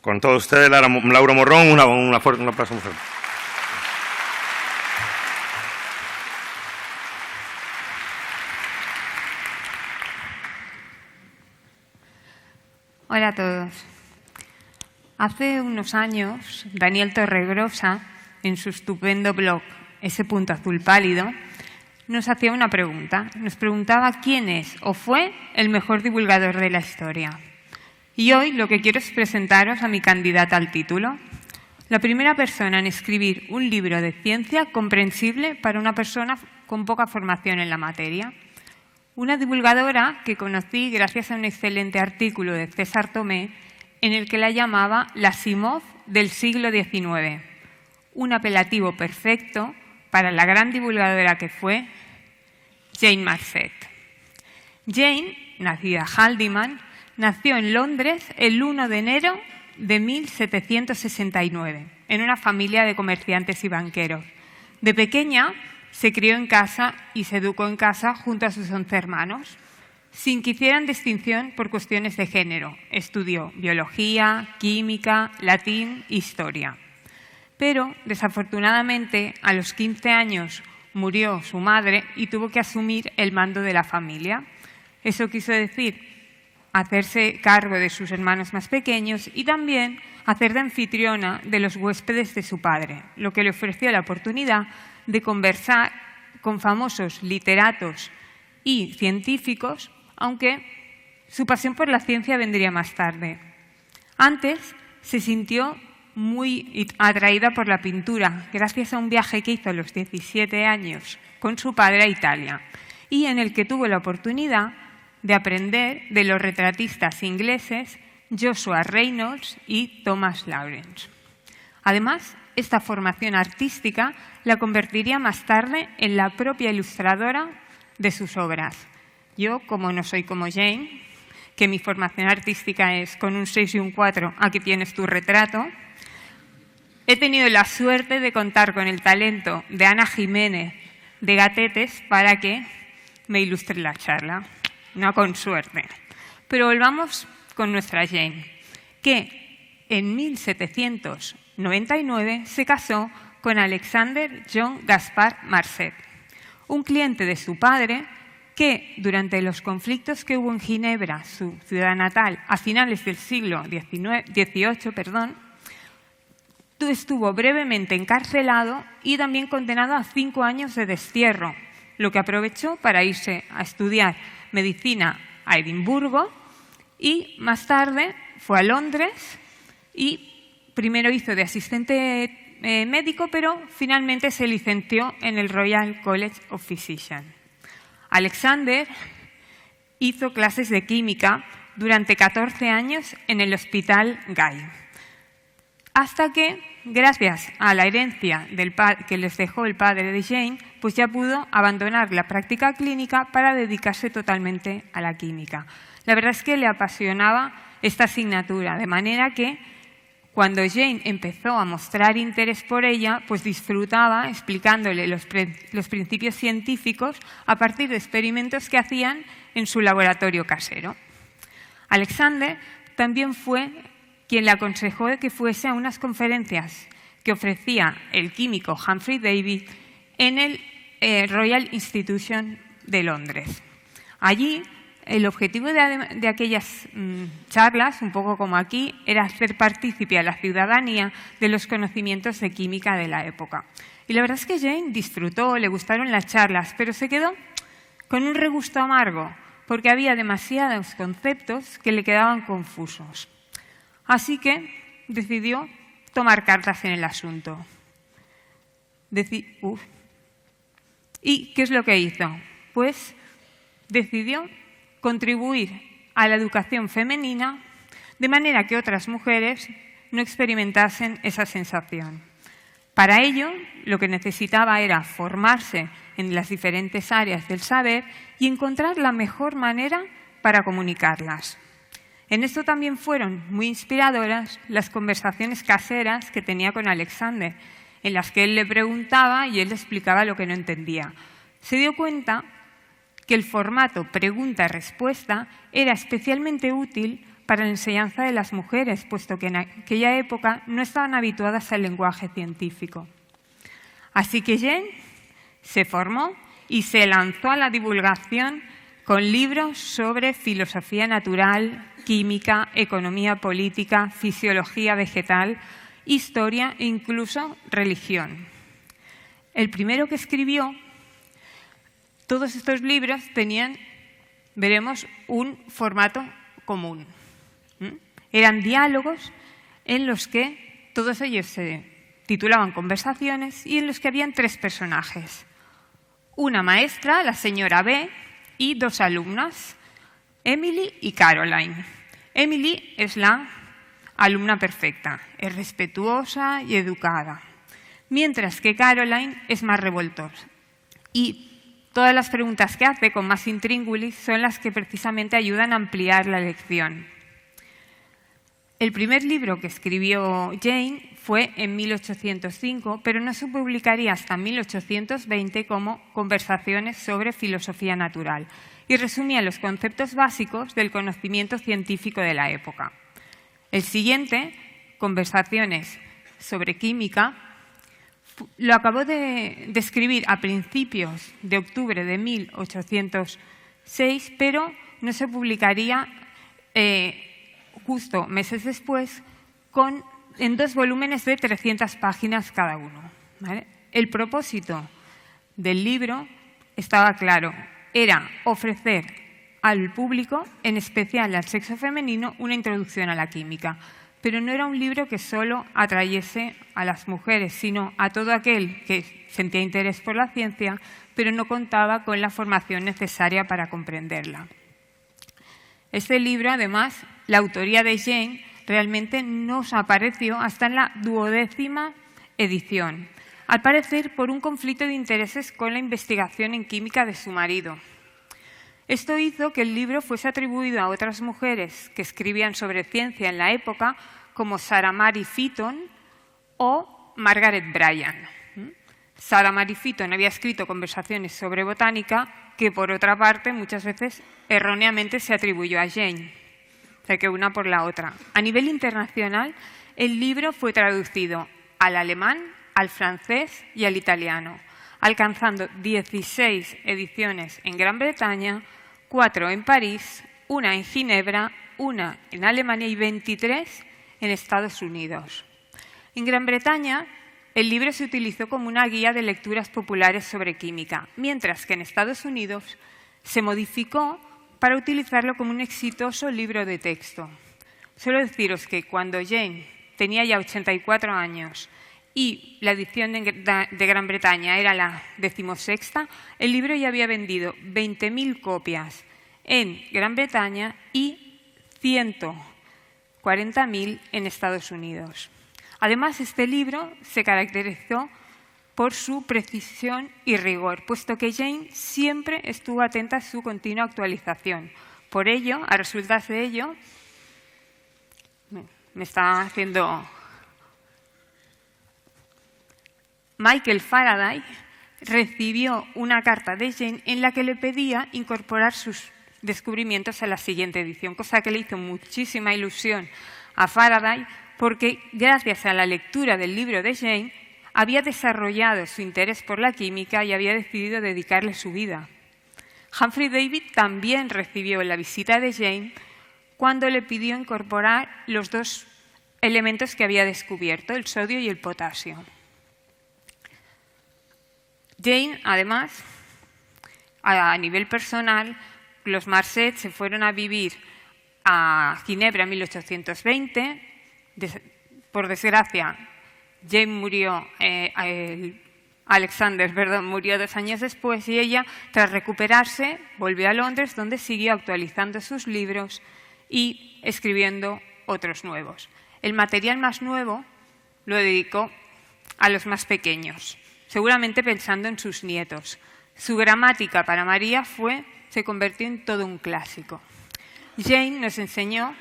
Con todos ustedes, Laura Morrón, un aplauso muy fuerte. Hola a todos. Hace unos años, Daniel Torregrosa, en su estupendo blog Ese punto azul pálido, nos hacía una pregunta. Nos preguntaba quién es o fue el mejor divulgador de la historia. Y hoy lo que quiero es presentaros a mi candidata al título. La primera persona en escribir un libro de ciencia comprensible para una persona con poca formación en la materia. Una divulgadora que conocí gracias a un excelente artículo de César Tomé en el que la llamaba la Asimov del siglo XIX. Un apelativo perfecto para la gran divulgadora que fue Jane Marcet. Jane, nacida Haldeman, nació en Londres el 1 de enero de 1769, en una familia de comerciantes y banqueros. De pequeña se crió en casa y se educó en casa junto a sus 11 hermanos, sin que hicieran distinción por cuestiones de género. Estudió biología, química, latín e historia. Pero, desafortunadamente, a los 15 años murió su madre y tuvo que asumir el mando de la familia. Eso quiso decir hacerse cargo de sus hermanos más pequeños y también hacer de anfitriona de los huéspedes de su padre, lo que le ofreció la oportunidad de conversar con famosos literatos y científicos, aunque su pasión por la ciencia vendría más tarde. Antes se sintió muy atraída por la pintura, gracias a un viaje que hizo a los 17 años con su padre a Italia, y en el que tuvo la oportunidad de aprender de los retratistas ingleses Joshua Reynolds y Thomas Lawrence. Además, esta formación artística la convertiría más tarde en la propia ilustradora de sus obras. Yo, como no soy como Jane, que mi formación artística es con un 6 y un 4, aquí tienes tu retrato, he tenido la suerte de contar con el talento de Ana Jiménez de Gatetes para que me ilustre la charla. No con suerte. Pero volvamos con nuestra Jane, que en 1799 se casó con Alexander John Gaspard Marcet, un cliente de su padre que, durante los conflictos que hubo en Ginebra, su ciudad natal, a finales del siglo XVIII, estuvo brevemente encarcelado y también condenado a 5 años de destierro, lo que aprovechó para irse a estudiar medicina a Edimburgo y más tarde fue a Londres y primero hizo de asistente médico, pero finalmente se licenció en el Royal College of Physicians. Alexander hizo clases de química durante 14 años en el Hospital Guy, hasta que, gracias a la herencia que les dejó el padre de Jane, pues ya pudo abandonar la práctica clínica para dedicarse totalmente a la química. La verdad es que le apasionaba esta asignatura, de manera que cuando Jane empezó a mostrar interés por ella, pues disfrutaba explicándole los principios científicos a partir de experimentos que hacían en su laboratorio casero. Alexander también fue quien le aconsejó que fuese a unas conferencias que ofrecía el químico Humphrey Davy en el Royal Institution de Londres. Allí, el objetivo de aquellas charlas, un poco como aquí, era hacer partícipe a la ciudadanía de los conocimientos de química de la época. Y la verdad es que Jane disfrutó, le gustaron las charlas, pero se quedó con un regusto amargo, porque había demasiados conceptos que le quedaban confusos. Así que decidió tomar cartas en el asunto. ¿Y qué es lo que hizo? Pues decidió contribuir a la educación femenina de manera que otras mujeres no experimentasen esa sensación. Para ello, lo que necesitaba era formarse en las diferentes áreas del saber y encontrar la mejor manera para comunicarlas. En esto también fueron muy inspiradoras las conversaciones caseras que tenía con Alexander, en las que él le preguntaba y él le explicaba lo que no entendía. Se dio cuenta que el formato pregunta-respuesta era especialmente útil para la enseñanza de las mujeres, puesto que en aquella época no estaban habituadas al lenguaje científico. Así que Jane se formó y se lanzó a la divulgación con libros sobre filosofía natural, química, economía política, fisiología vegetal, historia e incluso religión. El primero que escribió, todos estos libros tenían, veremos, un formato común. Eran diálogos en los que todos ellos se titulaban conversaciones y en los que habían 3 personajes. Una maestra, la señora B, y 2 alumnas, Emily y Caroline. Emily es la alumna perfecta, es respetuosa y educada, mientras que Caroline es más revoltosa. Y todas las preguntas que hace con más intríngulis son las que precisamente ayudan a ampliar la lección. El primer libro que escribió Jane fue en 1805, pero no se publicaría hasta 1820 como Conversaciones sobre filosofía natural y resumía los conceptos básicos del conocimiento científico de la época. El siguiente, Conversaciones sobre química, lo acabó de escribir a principios de octubre de 1806, pero no se publicaría justo meses después en 2 volúmenes de 300 páginas cada uno. ¿Vale? El propósito del libro estaba claro, era ofrecer al público, en especial al sexo femenino, una introducción a la química. Pero no era un libro que solo atrayese a las mujeres, sino a todo aquel que sentía interés por la ciencia, pero no contaba con la formación necesaria para comprenderla. Este libro, además, la autoría de Jane realmente no apareció hasta en la 12ª edición, al parecer por un conflicto de intereses con la investigación en química de su marido. Esto hizo que el libro fuese atribuido a otras mujeres que escribían sobre ciencia en la época, como Sarah Mary Fitton o Margaret Bryan. Sarah Mary Fitton había escrito Conversaciones sobre botánica, que por otra parte muchas veces erróneamente se atribuyó a Jane. O sea que una por la otra. A nivel internacional, el libro fue traducido al alemán, al francés y al italiano, alcanzando 16 ediciones en Gran Bretaña, 4 en París, 1 en Ginebra, 1 en Alemania y 23 en Estados Unidos. En Gran Bretaña, el libro se utilizó como una guía de lecturas populares sobre química, mientras que en Estados Unidos se modificó para utilizarlo como un exitoso libro de texto. Solo deciros que cuando Jane tenía ya 84 años y la edición de Gran Bretaña era la 16ª, el libro ya había vendido 20.000 copias en Gran Bretaña y 140.000 en Estados Unidos. Además, este libro se caracterizó por su precisión y rigor, puesto que Jane siempre estuvo atenta a su continua actualización. Por ello, a resultas de ello, me está haciendo Michael Faraday recibió una carta de Jane en la que le pedía incorporar sus descubrimientos a la siguiente edición, cosa que le hizo muchísima ilusión a Faraday, porque gracias a la lectura del libro de Jane había desarrollado su interés por la química y había decidido dedicarle su vida. Humphrey Davy también recibió la visita de Jane cuando le pidió incorporar los 2 elementos que había descubierto, el sodio y el potasio. Jane, además, a nivel personal, los Marcet se fueron a vivir a Ginebra en 1820. Por desgracia, Jane murió, Alexander murió 2 años después y ella, tras recuperarse, volvió a Londres, donde siguió actualizando sus libros y escribiendo otros nuevos. El material más nuevo lo dedicó a los más pequeños, seguramente pensando en sus nietos. Su gramática para María se convirtió en todo un clásico. Jane nos enseñó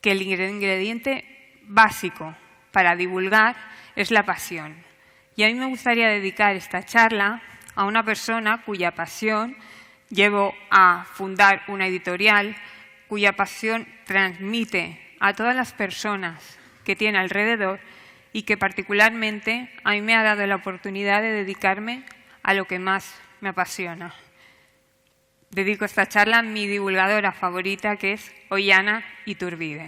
que el ingrediente básico para divulgar es la pasión. Y a mí me gustaría dedicar esta charla a una persona cuya pasión llevó a fundar una editorial, cuya pasión transmite a todas las personas que tiene alrededor y que particularmente a mí me ha dado la oportunidad de dedicarme a lo que más me apasiona. Dedico esta charla a mi divulgadora favorita, que es Ollana Iturbide.